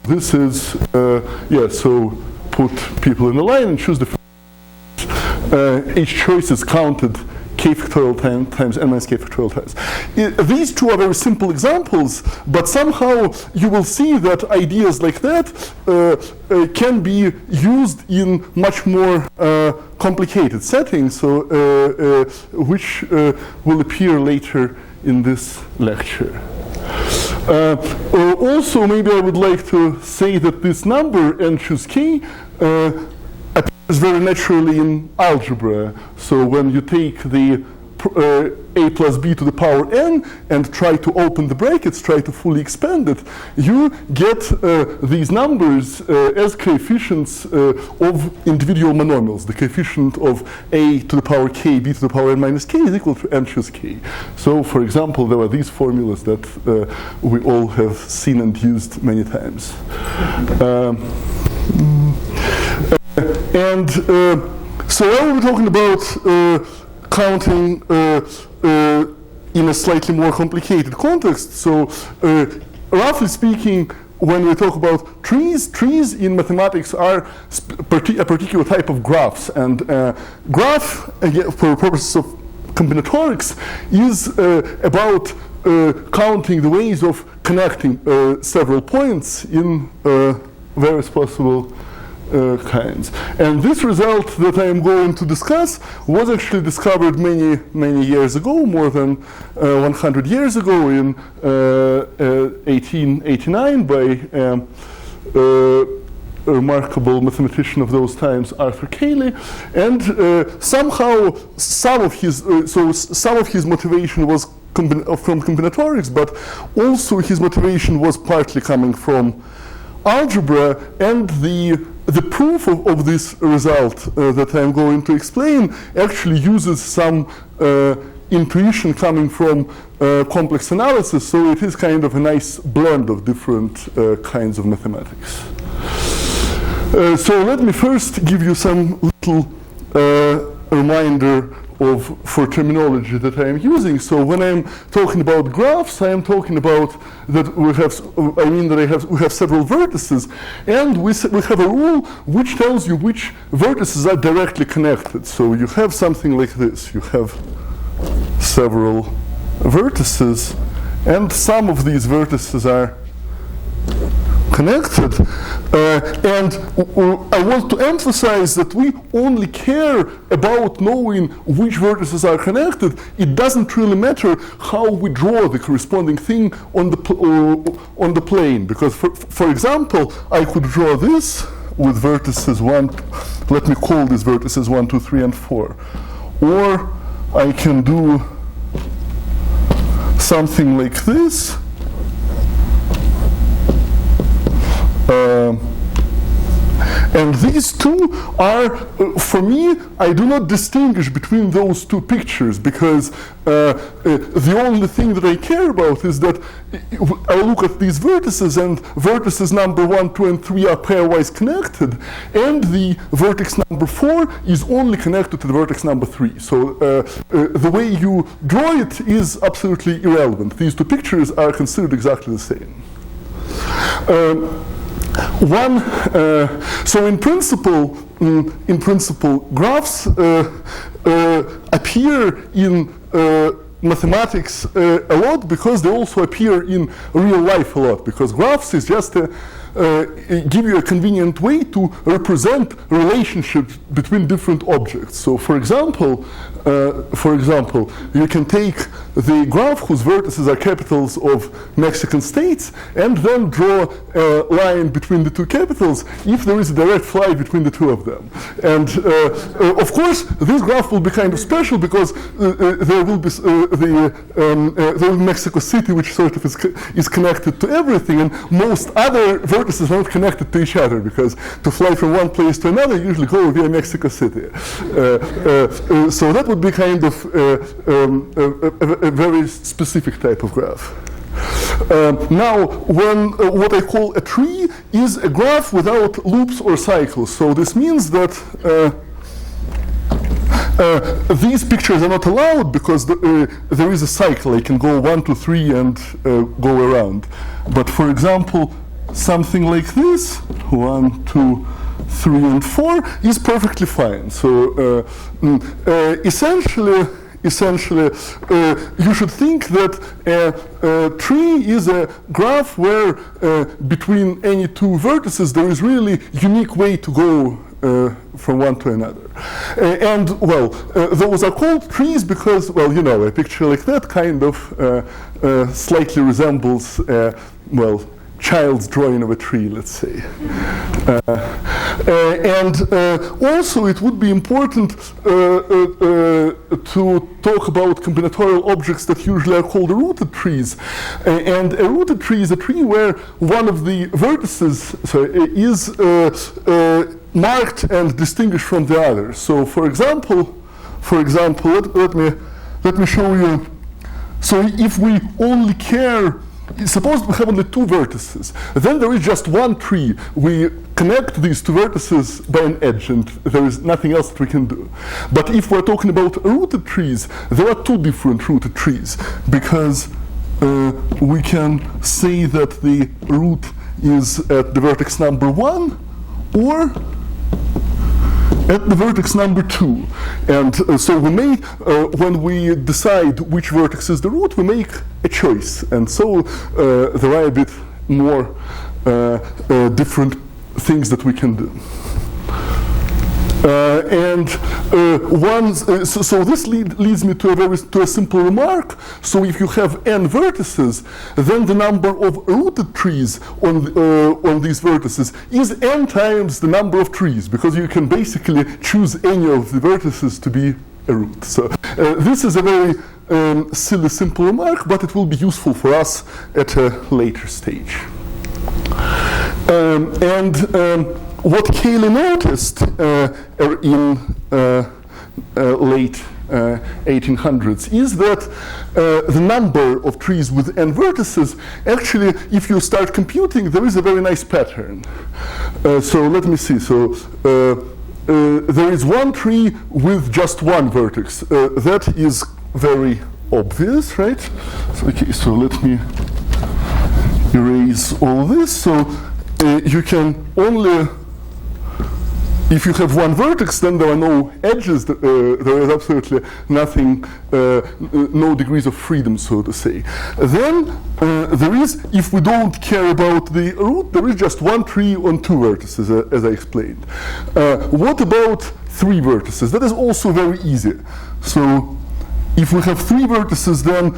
this is, so put people in a line and choose the each choice is counted k factorial times n minus k factorial times. These two are very simple examples, but somehow you will see that ideas like that can be used in much more complicated settings, so, which will appear later in this lecture. Also, maybe I would like to say that this number, n choose k, appears very naturally in algebra. So when you take the a plus b to the power n and try to open the brackets, try to fully expand it, you get these numbers as coefficients of individual monomials. The coefficient of a to the power k, b to the power n minus k is equal to n choose k. So, for example, there are these formulas that we all have seen and used many times. So now we're talking about counting in a slightly more complicated context. So roughly speaking, when we talk about trees in mathematics are a particular type of graphs. And graph, again, for purposes of combinatorics, is about counting the ways of connecting several points in various possible kinds. And this result that I am going to discuss was actually discovered many years ago, more than 100 years ago, in 1889 by a remarkable mathematician of those times, Arthur Cayley. And somehow some of his motivation was from combinatorics, but also his motivation was partly coming from algebra, and the proof of this result that I'm going to explain actually uses some intuition coming from complex analysis, so it is kind of a nice blend of different kinds of mathematics. So let me first give you some little reminder for terminology that I am using. So when I'm talking about graphs, I am talking about that we have several vertices, and we have a rule which tells you which vertices are directly connected. So you have something like this. You have several vertices, and some of these vertices are connected, and I want to emphasize that we only care about knowing which vertices are connected. It doesn't really matter how we draw the corresponding thing on the plane, because for example, I could draw this with vertices 1, let me call these vertices 1, 2, 3, and 4, or I can do something like this. And these two are, for me, I do not distinguish between those two pictures, because the only thing that I care about is that I look at these vertices, and vertices number 1, 2, and 3 are pairwise connected, and the vertex number 4 is only connected to the vertex number 3. So the way you draw it is absolutely irrelevant. These two pictures are considered exactly the same. So in principle, graphs appear in mathematics a lot, because they also appear in real life a lot, because graphs is just give you a convenient way to represent relationships between different objects. So for example, you can take the graph whose vertices are capitals of Mexican states, and then draw a line between the two capitals if there is a direct flight between the two of them. And of course, this graph will be kind of special, because there will be Mexico City, which sort of is connected to everything, and most other vertices are not connected to each other, because to fly from one place to another you usually go via Mexico City. So that would be kind of a very specific type of graph. Now, what I call a tree is a graph without loops or cycles. So this means that these pictures are not allowed, because there is a cycle. I can go 1, 2, 3 and go around. But for example, something like this, 1, 2, 3, and 4, is perfectly fine. So essentially, you should think that a tree is a graph where between any two vertices there is really unique way to go from one to another. And well, those are called trees because, well, you know, a picture like that kind of slightly resembles, well, child's drawing of a tree, let's say. And also it would be important to talk about combinatorial objects that usually are called rooted trees. And a rooted tree is a tree where one of the vertices is marked and distinguished from the other. So for example, let me show you. So if we only care, suppose we have only two vertices, then there is just one tree. We connect these two vertices by an edge, and there is nothing else that we can do. But if we're talking about rooted trees, there are two different rooted trees, because we can say that the root is at the vertex number 1 or at the vertex number 2. And so we may, when we decide which vertex is the root, we make a choice. And so there are a bit more different things that we can do. So this leads me to a simple remark. So if you have n vertices, then the number of rooted trees on these vertices is n times the number of trees, because you can basically choose any of the vertices to be a root. So this is a very silly, simple remark, but it will be useful for us at a later stage. What Cayley noticed in late 1800s is that the number of trees with n vertices, actually, if you start computing, there is a very nice pattern. So let me see. So there is one tree with just one vertex. That is very obvious, right? So, okay, so let me erase all this. So you can only, if you have one vertex, then there are no edges. There is absolutely nothing, no degrees of freedom, so to say. Then there is, if we don't care about the root, there is just one tree on two vertices, as I explained. What about three vertices? That is also very easy. So if we have three vertices, then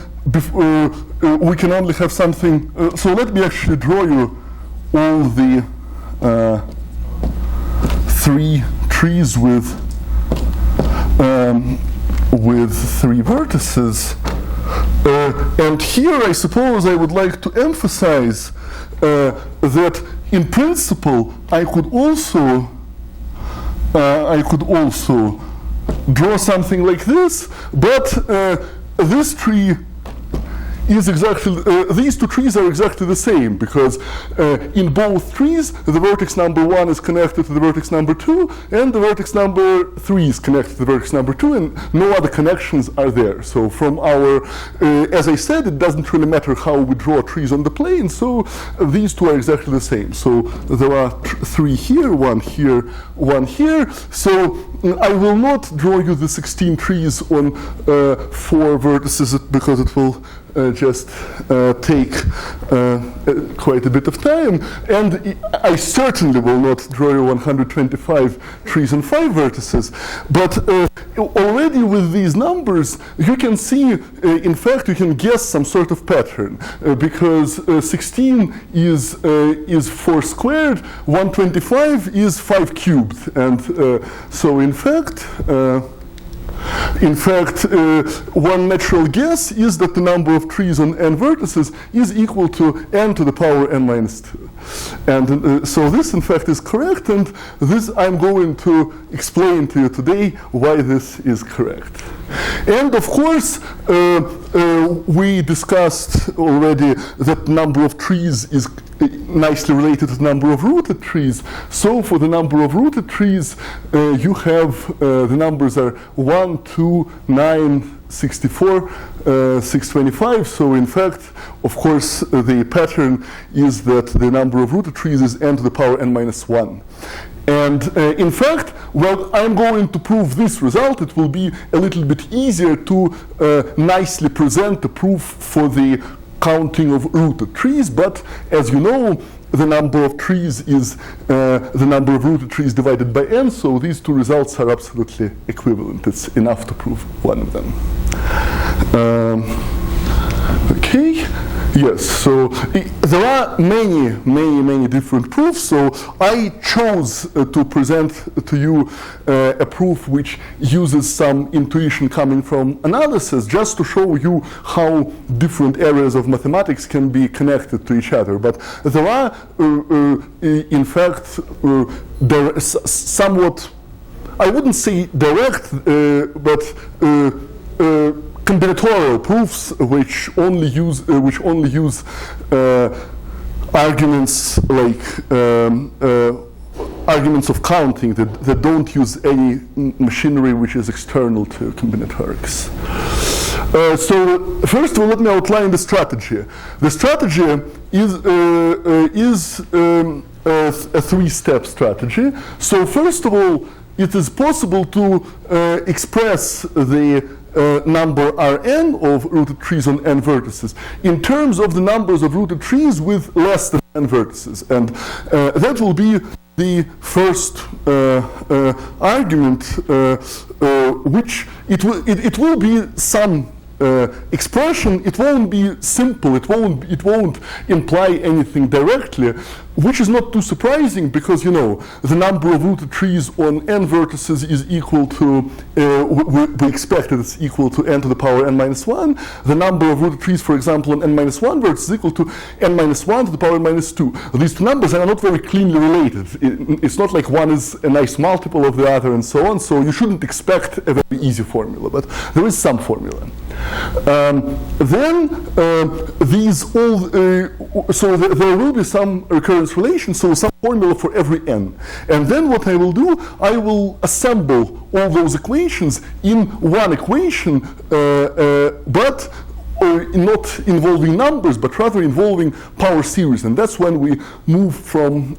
we can only have something. So let me actually draw you all the three trees with three vertices. And here I suppose I would like to emphasize that in principle I could also draw something like this, but this tree is exactly, these two trees are exactly the same, because in both trees the vertex number 1 is connected to the vertex number 2, and the vertex number 3 is connected to the vertex number 2, and no other connections are there. So from our, as I said, it doesn't really matter how we draw trees on the plane, so these two are exactly the same. So there are three here, one here, one here. So I will not draw you the 16 trees on 4 vertices, because it will just take quite a bit of time, and I certainly will not draw you 125 trees on 5 vertices. But already with these numbers, you can see, in fact, you can guess some sort of pattern, because 16 is 4 squared, 125 is 5 cubed, and so in fact, one natural guess is that the number of trees on n vertices is equal to n to the power n minus 2. And so this, in fact, is correct, and this I'm going to explain to you today why this is correct. And of course, we discussed already that number of trees is nicely related to the number of rooted trees. So for the number of rooted trees, you have the numbers are 1, 2, 9, 64, 625. So in fact, of course, the pattern is that the number of rooted trees is n to the power n minus 1. And in fact, well, I'm going to prove this result. It will be a little bit easier to nicely present the proof for the counting of rooted trees, but as you know, the number of trees is the number of rooted trees divided by n, so these two results are absolutely equivalent. It's enough to prove one of them. Okay. Yes, so there are many different proofs, so I chose to present to you a proof which uses some intuition coming from analysis, just to show you how different areas of mathematics can be connected to each other. But there are, in fact, there somewhat, I wouldn't say direct, but combinatorial proofs which only use arguments like arguments of counting that don't use any machinery which is external to combinatorics. So first of all, let me outline the strategy. The strategy is a three-step strategy. So first of all, it is possible to express the number Rn of rooted trees on n vertices in terms of the numbers of rooted trees with less than n vertices, and that will be the first argument, which it will be some expression. It won't be simple. It won't imply anything directly, which is not too surprising because, you know, the number of rooted trees on n vertices is equal to, we expect that it's equal to n to the power n minus 1. The number of rooted trees, for example, on n minus 1 vertices is equal to n minus 1 to the power n minus 2. These two numbers are not very cleanly related. It's not like one is a nice multiple of the other and so on, so you shouldn't expect a very easy formula, but there is some formula. Then these all, so there will be some recurrence relation, so some formula for every n. And then what I will do, I will assemble all those equations in one equation, but not involving numbers, but rather involving power series. And that's when we move from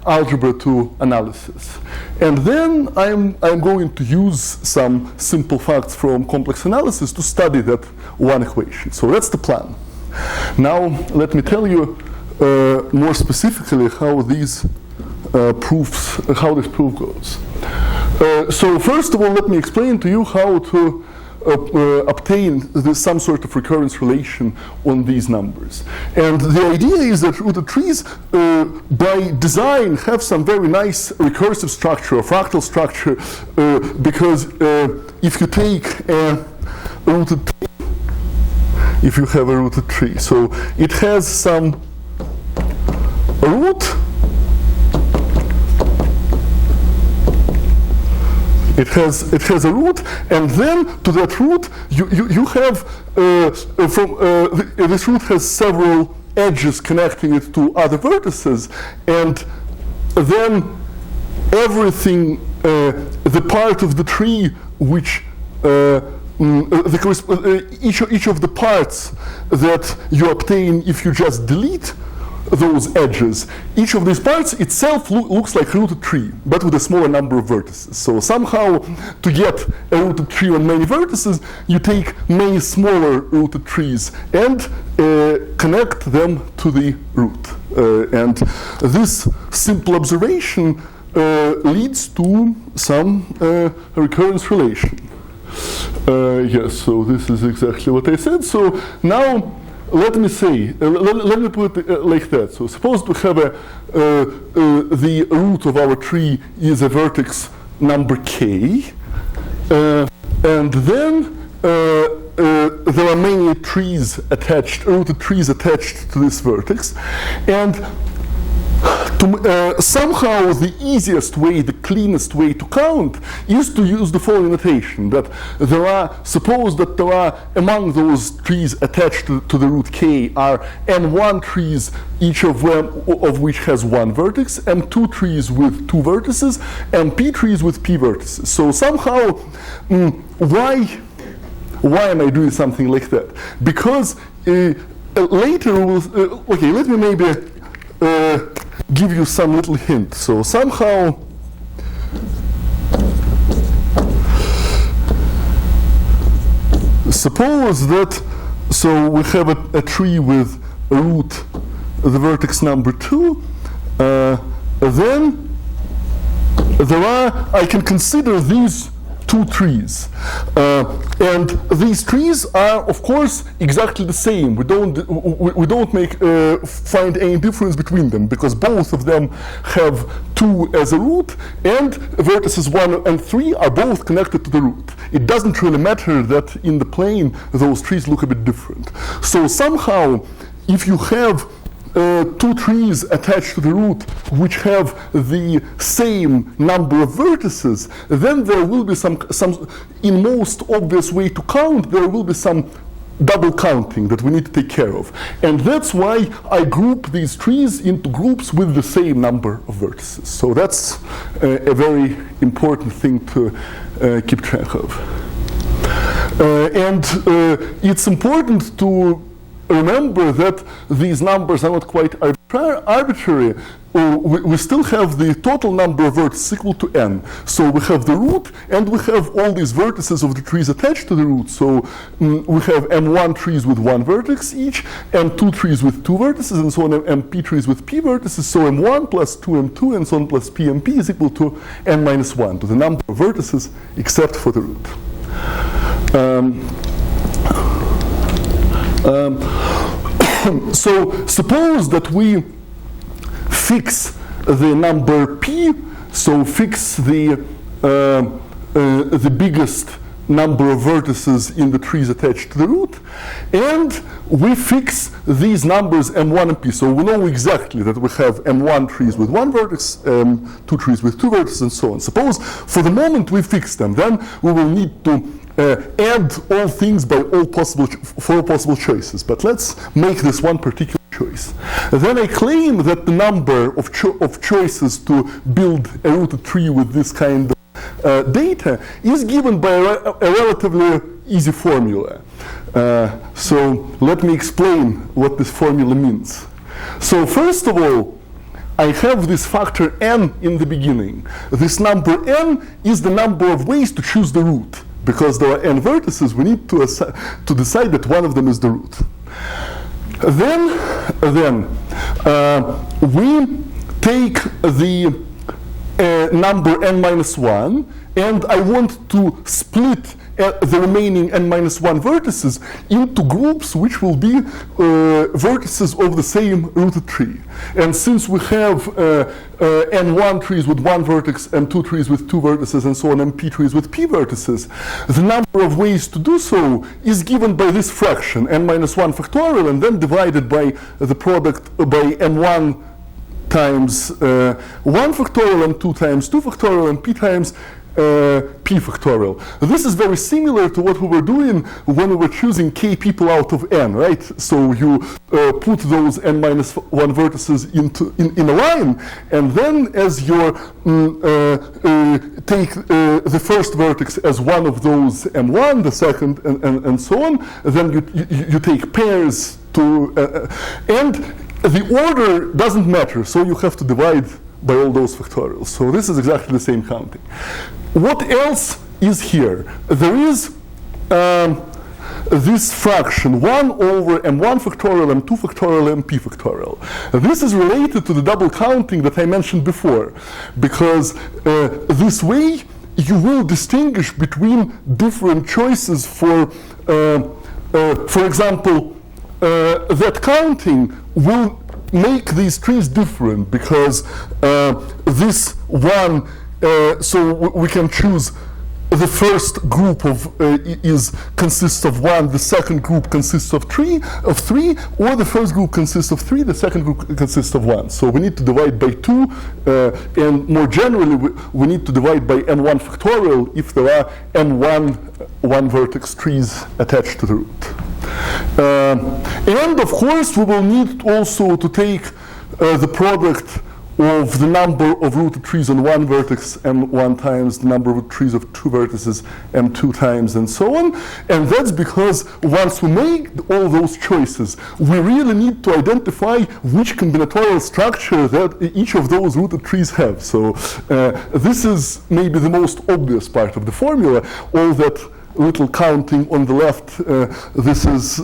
algebra to analysis. And then I'm going to use some simple facts from complex analysis to study that one equation. So that's the plan. Now let me tell you more specifically how these how this proof goes. So first of all, let me explain to you how to obtain some sort of recurrence relation on these numbers. And the idea is that rooted trees, by design, have some very nice recursive structure or fractal structure, because if you take a rooted tree, if you have a rooted tree, so it has some root. It has a root, and then to that root you have this root has several edges connecting it to other vertices, and then everything, the part of the tree which each of the parts that you obtain if you just delete those edges, each of these parts itself looks like a rooted tree, but with a smaller number of vertices. So somehow, to get a rooted tree on many vertices, you take many smaller rooted trees and connect them to the root. And this simple observation leads to some recurrence relation. Yes, so this is exactly what I said. So now, let me say, let me put it like that. So suppose we have the root of our tree is a vertex number k, and then there are many trees attached, rooted trees attached to this vertex, and to somehow the easiest way, the cleanest way to count is to use the following notation, that suppose that there are among those trees attached to the root k are n1 trees, each of which has one vertex, m2 trees with two vertices, and p trees with p vertices. So somehow, why am I doing something like that? Because later we'll, okay, let me maybe give you some little hint. So somehow, suppose that, so we have a tree with a root, the vertex number 2, then I can consider these two trees, and these trees are, of course, exactly the same. We don't find any difference between them because both of them have 2 as a root, and vertices 1 and 3 are both connected to the root. It doesn't really matter that in the plane those trees look a bit different. So somehow, if you have 2 trees attached to the root which have the same number of vertices, then there will be some in most obvious way to count, there will be some double counting that we need to take care of. And that's why I group these trees into groups with the same number of vertices. So that's a very important thing to keep track of. And it's important to remember that these numbers are not quite arbitrary. We still have the total number of vertices equal to n. So we have the root, and we have all these vertices of the trees attached to the root. So we have m1 trees with 1 vertex each, m2 trees with 2 vertices, and so on, mp trees with p vertices. So m1 plus 2m2 and so on plus pmp is equal to n minus 1, to the number of vertices except for the root. So suppose that we fix the number p, so fix the biggest number of vertices in the trees attached to the root, and we fix these numbers m1 and p. So we know exactly that we have m1 trees with 1 vertex, 2 trees with 2 vertices, and so on. Suppose for the moment we fix them, then we will need to add all things by all possible choices. But let's make this one particular choice. Then I claim that the number of choices to build a rooted tree with this kind of data is given by a relatively easy formula. So let me explain what this formula means. So first of all, I have this factor n in the beginning. This number n is the number of ways to choose the root. Because there are n vertices, we need to decide that one of them is the root. Then we take the number n minus 1, and I want to split the remaining n minus 1 vertices into groups which will be vertices of the same rooted tree. And since we have n1 trees with 1 vertex, m2 trees with 2 vertices, and so on, and p trees with p vertices, the number of ways to do so is given by this fraction, n minus 1 factorial, and then divided by the product by m1 times 1 factorial, and 2 times 2 factorial, and p times p factorial. This is very similar to what we were doing when we were choosing k people out of n, right? So you put those n minus 1 vertices in a line, and then as you take the first vertex as one of those m1, the second, and so on, then you take pairs to, and the order doesn't matter, so you have to divide by all those factorials. So this is exactly the same counting. What else is here? There is this fraction 1 over m1 factorial, m2 factorial, mp factorial. This is related to the double counting that I mentioned before, because this way you will distinguish between different choices for example, that counting will make these trees different, because this one, so we can choose the first group consists of 1, the second group consists of 3, or the first group consists of 3, the second group consists of 1. So we need to divide by 2, and more generally, we need to divide by n1 factorial if there are n1 one-vertex trees attached to the root. And of course, we will need also to take the product of the number of rooted trees on one vertex m1 times the number of trees of 2 vertices m2 times, and so on. And that's because once we make all those choices, we really need to identify which combinatorial structure that each of those rooted trees have. So this is maybe the most obvious part of the formula. All that little counting on the left, this is,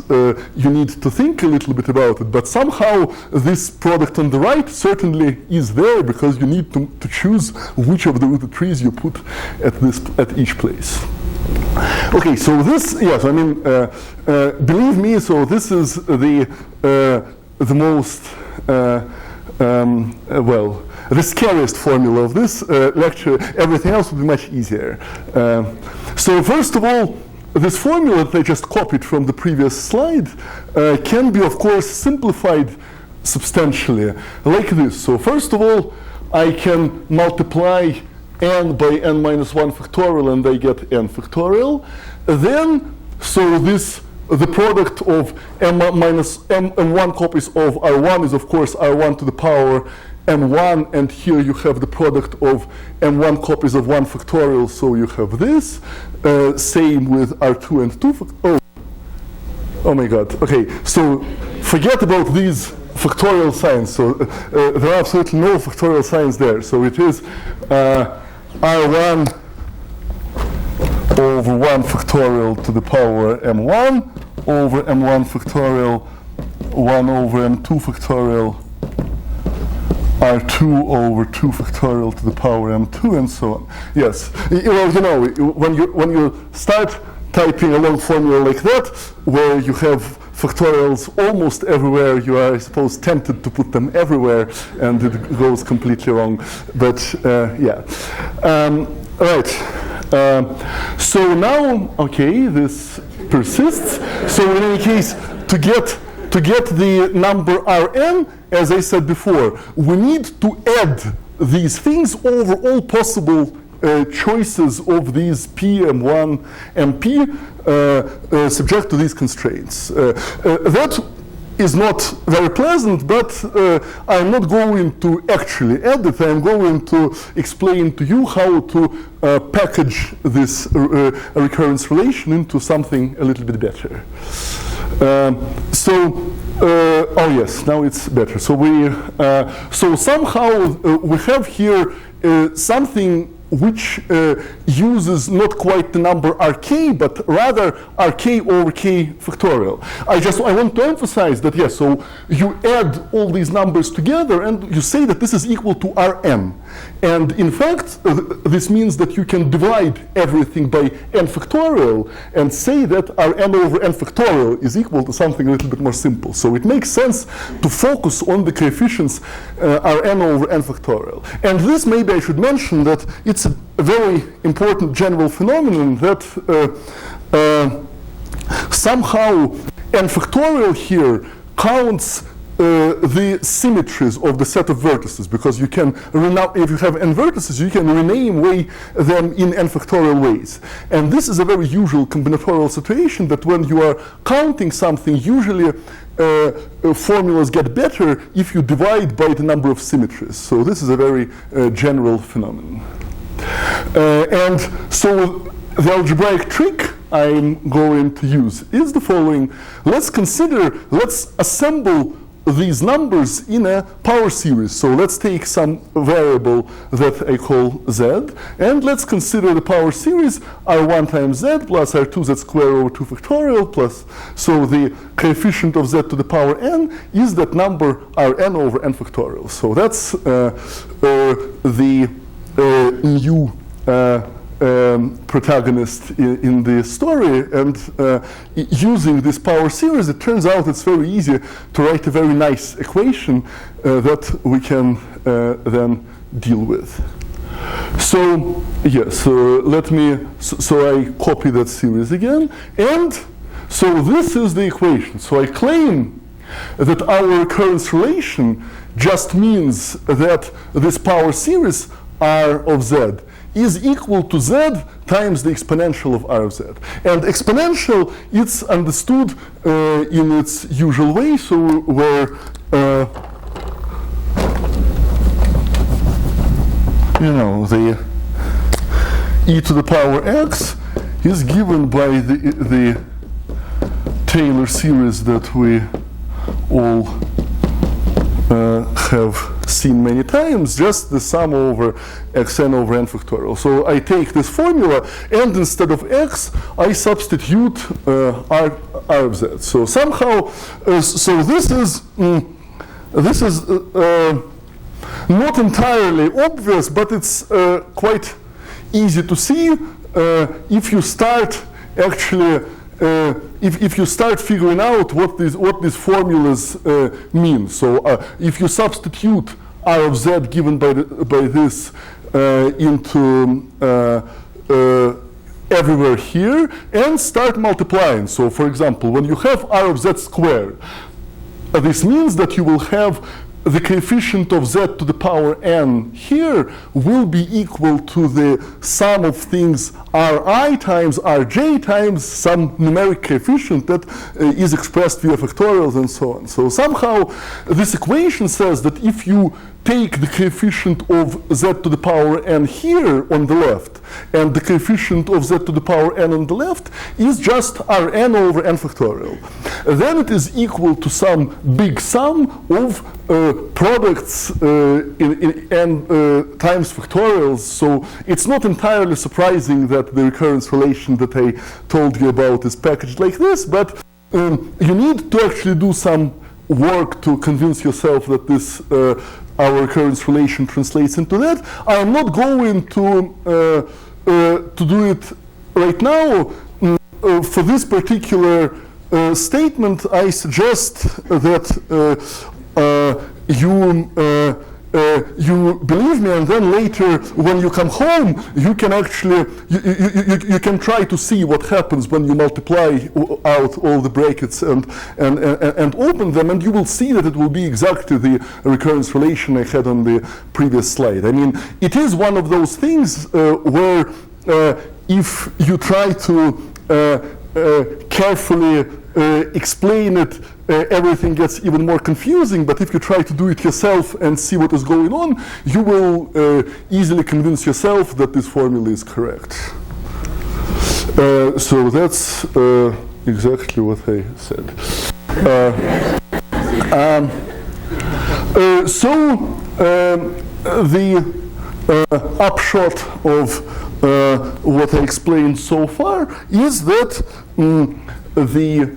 you need to think a little bit about it, but somehow this product on the right certainly is there because you need to choose which of the rooted trees you put at each place. Okay, so this, yes, I mean, believe me, so this is the most, well, the scariest formula of this lecture. Everything else will be much easier. So first of all, this formula that I just copied from the previous slide can be, of course, simplified substantially like this. So first of all, I can multiply n by n minus 1 factorial, and I get n factorial. Then, so the product of m1 copies of R1 is, of course, R1 to the power m1, and here you have the product of m1 copies of 1 factorial, so you have this. Same with R2 and 2 factorial. Oh my god, okay, so forget about these factorial signs. So there are absolutely no factorial signs there. So it is R1 over 1 factorial to the power m1 over m1 factorial 1 over m2 factorial R2 over 2 factorial to the power m2, and so on. Yes, well, you know, when you start typing a long formula like that, where you have factorials almost everywhere, you are, I suppose, tempted to put them everywhere, and it goes completely wrong. But yeah, right. So now, okay, this persists. So in any case, to get the number Rn, as I said before, we need to add these things over all possible choices of these P, M1, MP subject to these constraints. That is not very pleasant, but I'm not going to actually add it. I'm going to explain to you how to package this recurrence relation into something a little bit better. Oh yes, now it's better. So so somehow we have here something which uses not quite the number rk, but rather rk over k factorial. I want to emphasize that, yes, so you add all these numbers together and you say that this is equal to Rn. And in fact, this means that you can divide everything by n factorial and say that Rn over n factorial is equal to something a little bit more simple. So it makes sense to focus on the coefficients Rn over n factorial. And this, maybe I should mention that it's a very important general phenomenon that somehow n factorial here counts the symmetries of the set of vertices, because you can, if you have n vertices, you can rename them in n factorial ways. And this is a very usual combinatorial situation, that when you are counting something, usually formulas get better if you divide by the number of symmetries. So this is a very general phenomenon. And so the algebraic trick I'm going to use is the following. Let's assemble these numbers in a power series. So let's take some variable that I call z, and let's consider the power series r1 times z plus r2z squared over 2 factorial plus, so the coefficient of z to the power n is that number Rn over n factorial. So that's the new protagonist in the story, and using this power series, it turns out it's very easy to write a very nice equation that we can then deal with. So yes, let me, so I copy that series again, and so this is the equation. So I claim that our recurrence relation just means that this power series R of Z is equal to Z times the exponential of R of Z. And exponential, it's understood in its usual way, so where you know, the e to the power x is given by the Taylor series that we all have seen many times, just the sum over xn over n factorial. So I take this formula, and instead of x, I substitute r of z. So somehow, so this is not entirely obvious, but it's quite easy to see if you start actually. If you start figuring out what these formulas mean. So if you substitute R of Z given by this into everywhere here and start multiplying. So for example, when you have R of Z squared, this means that you will have the coefficient of Z to the power n here will be equal to the sum of things Ri times Rj times some numeric coefficient that is expressed via factorials and so on. So somehow this equation says that if you take the coefficient of Z to the power n here on the left, and the coefficient of Z to the power n on the left is just Rn over n factorial, then it is equal to some big sum of products in n times factorials. So it's not entirely surprising that the recurrence relation that I told you about is packaged like this, but you need to actually do some work to convince yourself that this our recurrence relation translates into that. I am not going to do it right now. For this particular statement, I suggest that you believe me, and then later when you come home, you can actually you can try to see what happens when you multiply out all the brackets and open them, and you will see that it will be exactly the recurrence relation I had on the previous slide. I mean, it is one of those things where if you try to carefully explain it, everything gets even more confusing, but if you try to do it yourself and see what is going on, you will easily convince yourself that this formula is correct. So that's exactly what I said. The upshot of what I explained so far is that the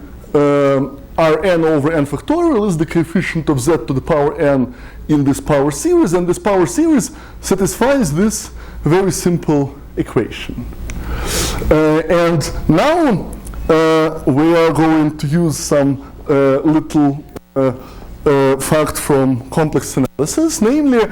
Rn over n factorial is the coefficient of Z to the power n in this power series, and this power series satisfies this very simple equation. And now we are going to use some little fact from complex analysis, namely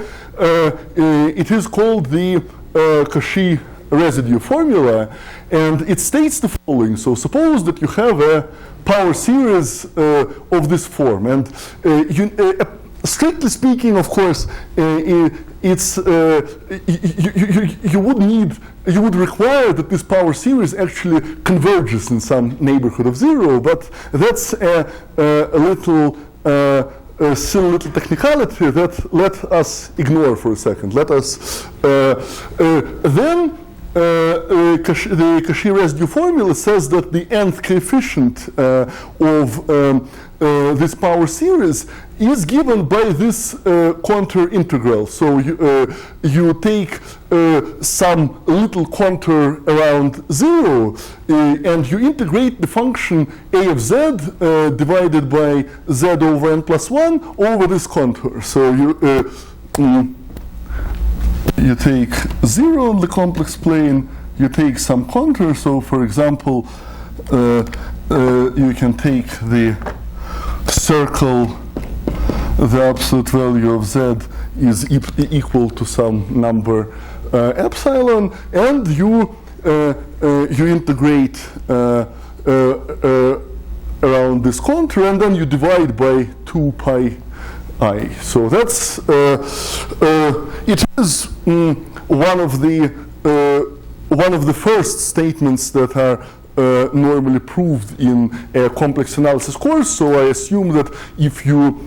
it is called the Cauchy residue formula, and it states the following. So suppose that you have a power series of this form, and strictly speaking, of course, it's you would require that this power series actually converges in some neighborhood of zero, but that's a little still a little technicality that let us ignore for a second. Let us then the Cauchy residue formula says that the nth coefficient of this power series is given by this contour integral. So you take some little contour around zero and you integrate the function a of z divided by z over n plus 1 over this contour. So you take 0 on the complex plane, you take some contour. So for example, you can take the circle, the absolute value of z is equal to some number epsilon, and you integrate around this contour, and then you divide by 2 pi I. So that's it is one of the first statements that are normally proved in a complex analysis course. So I assume that if you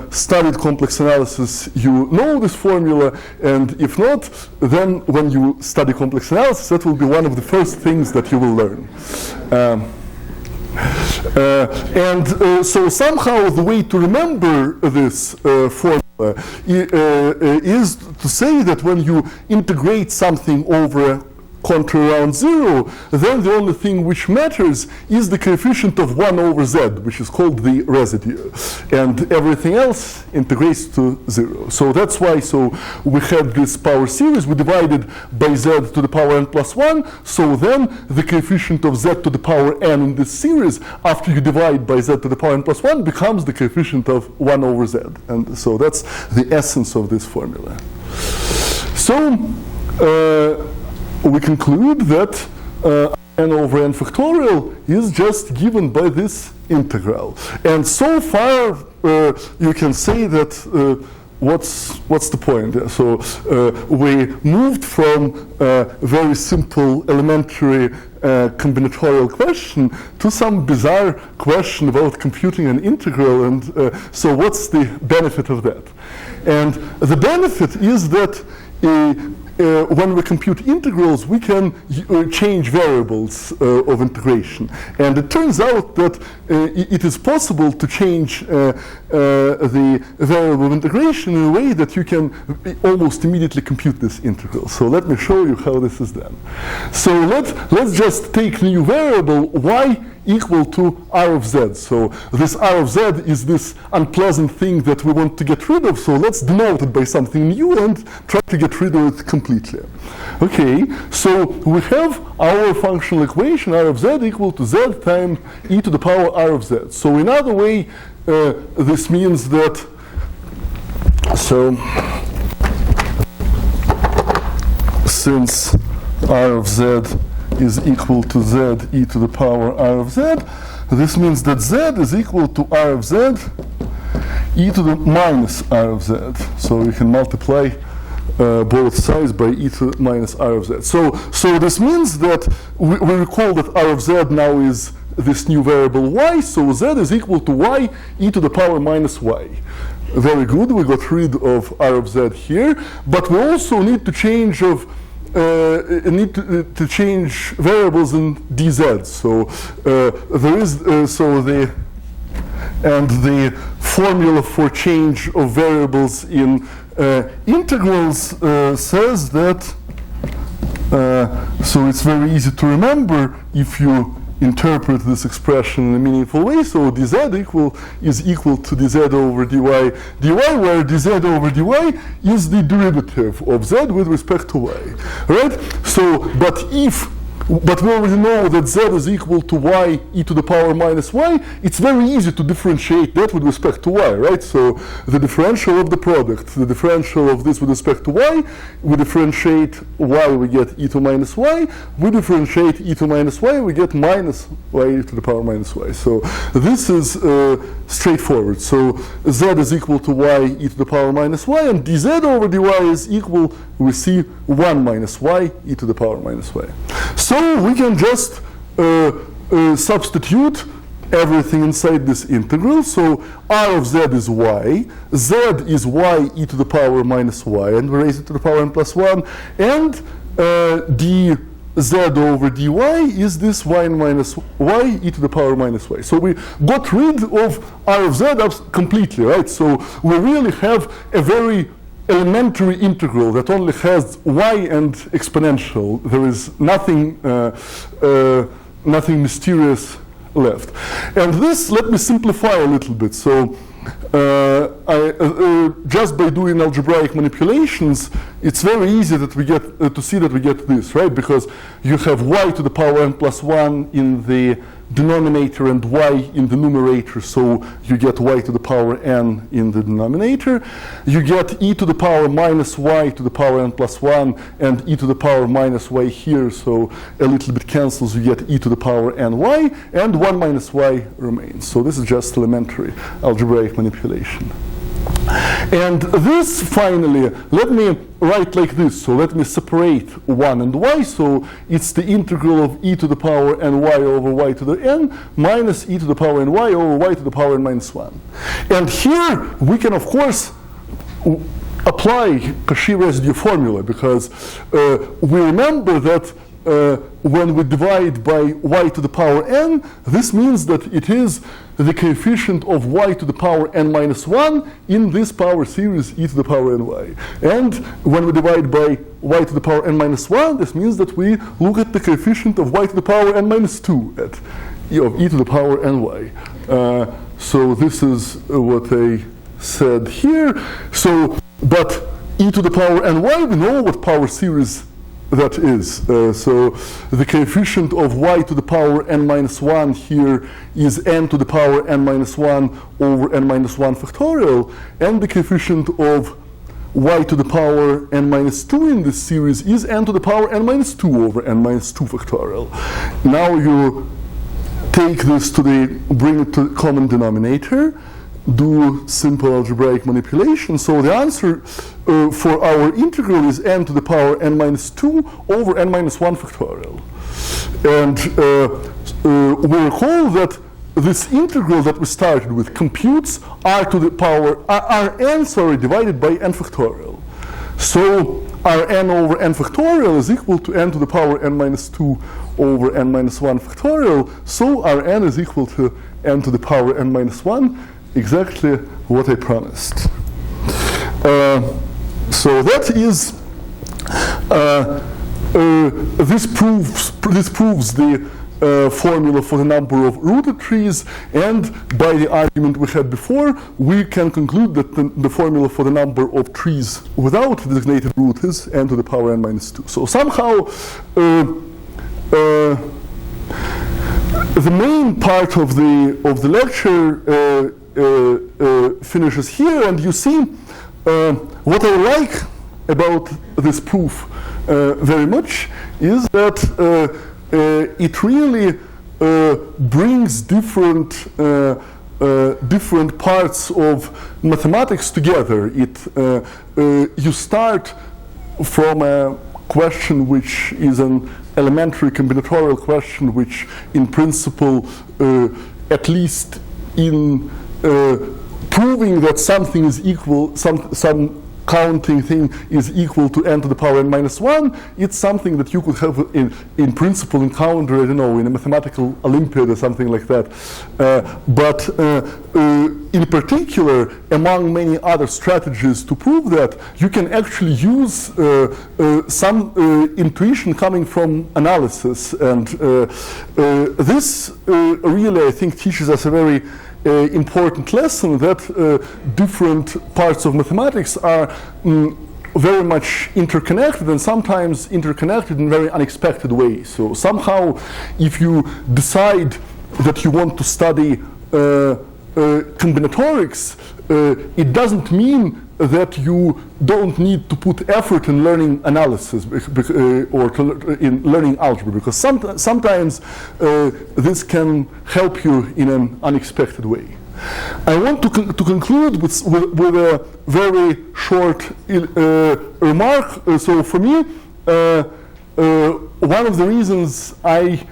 studied complex analysis, you know this formula, and if not, then when you study complex analysis, that will be one of the first things that you will learn. So somehow the way to remember this formula is to say that when you integrate something over a contour around 0, then the only thing which matters is the coefficient of 1 over z, which is called the residue, and everything else integrates to 0. So that's why we had this power series. We divided by z to the power n plus 1, so then the coefficient of z to the power n in this series, after you divide by z to the power n plus 1, becomes the coefficient of 1 over z. And so that's the essence of this formula. So we conclude that n over n factorial is just given by this integral. And so far, you can say that what's the point? So we moved from a very simple elementary combinatorial question to some bizarre question about computing an integral. And so what's the benefit of that? And the benefit is that when we compute integrals, we can change variables of integration. And it turns out that it is possible to change the variable of integration in a way that you can almost immediately compute this integral. So let me show you how this is done. So let's just take new variable y equal to r of z. So this r of z is this unpleasant thing that we want to get rid of. So let's denote it by something new and try to get rid of it completely. Okay, so we have our functional equation r of z equal to z times e to the power r of z. So in other way, this means that, so since r of z is equal to z e to the power r of z, this means that z is equal to r of z e to the minus r of z. So you can multiply both sides by e to the minus r of z. So this means that we recall that r of z now is this new variable y, so z is equal to y e to the power minus y. Very good, we got rid of r of z here, but we also need to change change variables in dz. So there is the formula for change of variables in integrals says that. So it's very easy to remember if you interpret this expression in a meaningful way. So dz is equal to dz over dy, where dz over dy is the derivative of z with respect to y, right? So, but we already know that z is equal to y e to the power minus y. It's very easy to differentiate that with respect to y, right? So the differential of the product, the differential of this with respect to y, we differentiate y, we get e to minus y. We differentiate e to minus y, we get minus y e to the power minus y. So this is straightforward. So z is equal to y e to the power minus y, and dz over dy is equal, we see 1 minus y e to the power minus y. So we can just substitute everything inside this integral. So r of z is y, z is y e to the power minus y, and we raise it to the power n plus 1, and dz over dy is this y minus y e to the power minus y. So we got rid of r of z completely, right? So we really have a very elementary integral that only has y and exponential. There is nothing mysterious left. And this, let me simplify a little bit. So just by doing algebraic manipulations, it's very easy that we get to see that we get this, right? Because you have y to the power n plus 1 in the denominator and y in the numerator, so you get y to the power n in the denominator. You get e to the power minus y to the power n plus 1 and e to the power minus y here, so a little bit cancels, you get e to the power n y, and 1 minus y remains. So this is just elementary algebraic manipulation. And this, finally, let me write like this. So let me separate 1 and y. So it's the integral of e to the power n y over y to the n minus e to the power n y over y to the power n minus 1. And here we can, of course, apply Cauchy residue formula, because we remember that when we divide by y to the power n, this means that it is the coefficient of y to the power n minus 1 in this power series e to the power ny. And when we divide by y to the power n minus 1, this means that we look at the coefficient of y to the power n minus 2 at e to the power ny. So this is what I said here. So, but e to the power ny, we know what power series that is. So the coefficient of y to the power n minus 1 here is n to the power n minus 1 over n minus 1 factorial, and the coefficient of y to the power n minus 2 in this series is n to the power n minus 2 over n minus 2 factorial. Now you take this to bring it to the common denominator, do simple algebraic manipulation. So the answer for our integral is n to the power n minus 2 over n minus 1 factorial. And we recall that this integral that we started with computes r to the power rn, divided by n factorial. So rn over n factorial is equal to n to the power n minus 2 over n minus 1 factorial. So rn is equal to n to the power n minus 1, exactly what I promised. So that is this proves the formula for the number of rooted trees, and by the argument we had before, we can conclude that the formula for the number of trees without designated root is n to the power n minus 2. So somehow the main part of the lecture finishes here, and you see what I like about this proof very much is that it really brings different parts of mathematics together. You start from a question which is an elementary combinatorial question, which in principle, at least in proving that something is equal, some counting thing is equal to n to the power n minus 1, it's something that you could have in principle encounter, I don't know, in a mathematical Olympiad or something like that. But in particular, among many other strategies to prove that, you can actually use some intuition coming from analysis. And this really, I think, teaches us a very important lesson that different parts of mathematics are very much interconnected, and sometimes interconnected in very unexpected ways. So somehow, if you decide that you want to study combinatorics, it doesn't mean that you don't need to put effort in learning analysis or in learning algebra, because sometimes this can help you in an unexpected way. I want to conclude with a very short remark. So for me, one of the reasons I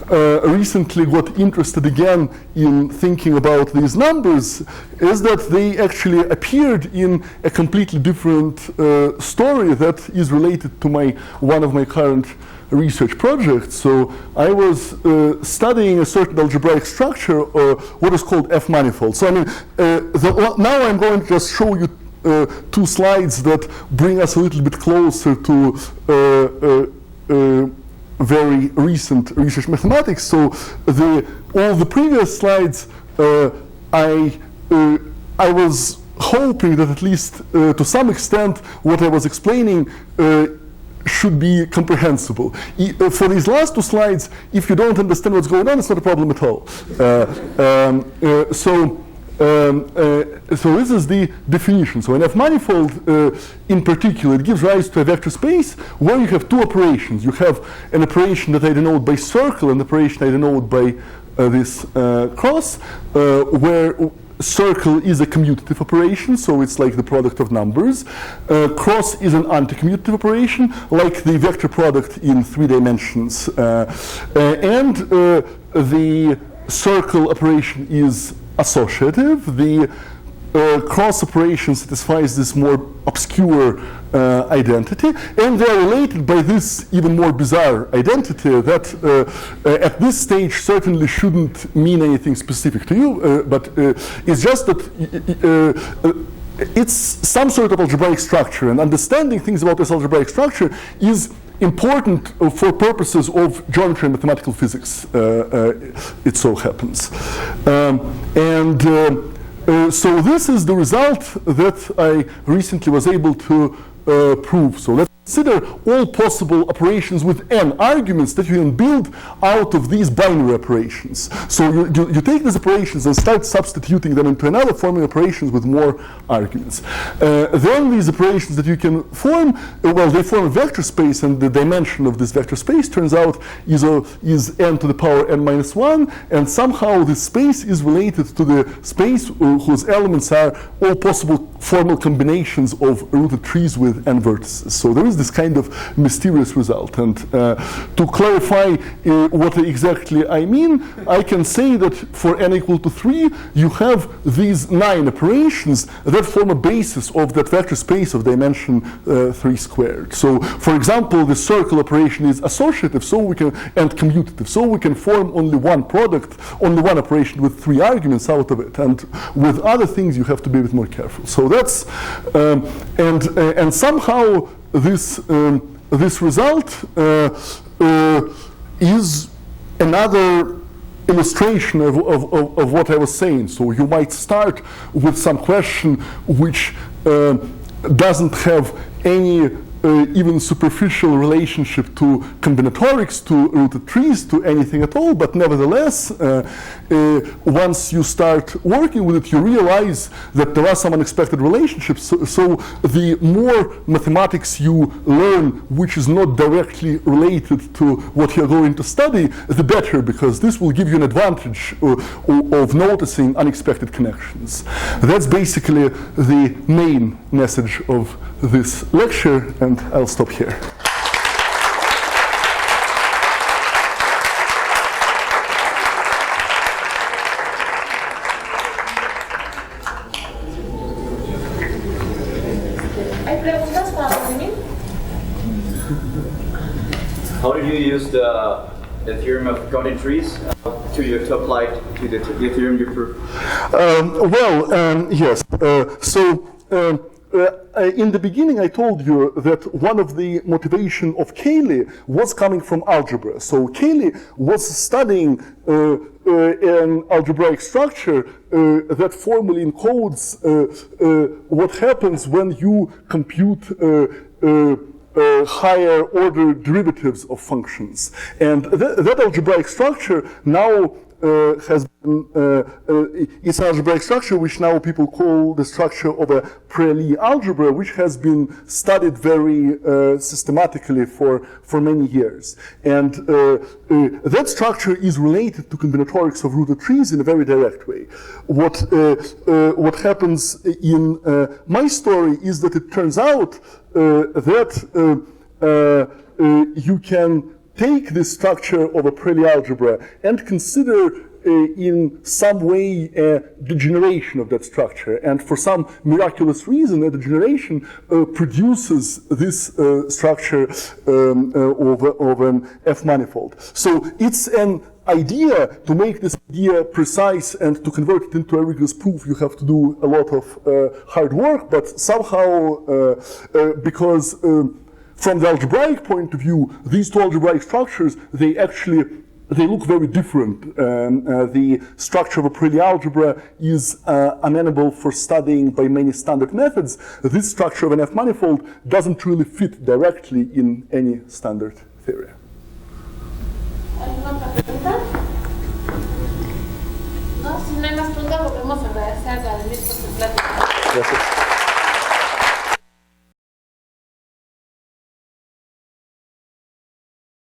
recently got interested again in thinking about these numbers is that they actually appeared in a completely different story that is related to one of my current research projects. So I was studying a certain algebraic structure, what is called F-manifold. So I mean, now I'm going to just show you two slides that bring us a little bit closer to very recent research mathematics. So all the previous slides, I was hoping that at least to some extent what I was explaining should be comprehensible. For these last two slides, if you don't understand what's going on, it's not a problem at all. So this is the definition. So an F-manifold, in particular, it gives rise to a vector space where you have two operations. You have an operation that I denote by circle and an operation I denote by this cross, where circle is a commutative operation, so it's like the product of numbers. Cross is an anti-commutative operation, like the vector product in 3 dimensions. And the circle operation is associative. The cross operation satisfies this more obscure identity, and they are related by this even more bizarre identity that at this stage certainly shouldn't mean anything specific to you, but it's just that it's some sort of algebraic structure, and understanding things about this algebraic structure is important for purposes of geometry and mathematical physics, it so happens. So this is the result that I recently was able to prove. So let's consider all possible operations with n arguments that you can build out of these binary operations. So you take these operations and start substituting them into another, forming operations with more arguments. Then these operations that you can form, well, they form a vector space, and the dimension of this vector space turns out is n to the power n minus 1, and somehow this space is related to the space whose elements are all possible formal combinations of rooted trees with n vertices. So there is this kind of mysterious result. And to clarify what exactly I mean, I can say that for n equal to 3, you have these 9 operations that form a basis of that vector space of dimension 3 squared. So, for example, the circle operation is associative, and commutative, so we can form only one product, only one operation with 3 arguments out of it. And with other things, you have to be a bit more careful. So that's and somehow this result is another illustration of what I was saying. So you might start with some question which doesn't have any even superficial relationship to combinatorics, to rooted trees, to anything at all, but nevertheless, once you start working with it, you realize that there are some unexpected relationships. So the more mathematics you learn, which is not directly related to what you're going to study, the better, because this will give you an advantage of noticing unexpected connections. That's basically the main message of this lecture, and I'll stop here. How did you use the theorem of counting trees to apply to the theorem you proved? Yes. In the beginning, I told you that one of the motivation of Cayley was coming from algebra. So Cayley was studying an algebraic structure that formally encodes what happens when you compute higher order derivatives of functions. And that algebraic structure now has been, it's an algebraic structure which now people call the structure of a pre-Lie algebra, which has been studied very systematically for many years. And that structure is related to combinatorics of rooted trees in a very direct way. What happens in my story is that it turns out that you can take this structure of a pre-Lie algebra and consider in some way a degeneration of that structure. And for some miraculous reason, a degeneration produces this structure of an F-manifold. So it's an idea. To make this idea precise and to convert it into a rigorous proof, you have to do a lot of hard work, but somehow, because from the algebraic point of view, these two algebraic structures, they actually they look very different. The structure of a Aprile algebra is amenable for studying by many standard methods. This structure of an F-manifold doesn't really fit directly in any standard theory. ¿Alguna otra pregunta? No, si no hay más preguntas, volvemos a agradecer a Vladimir por su plática. Gracias.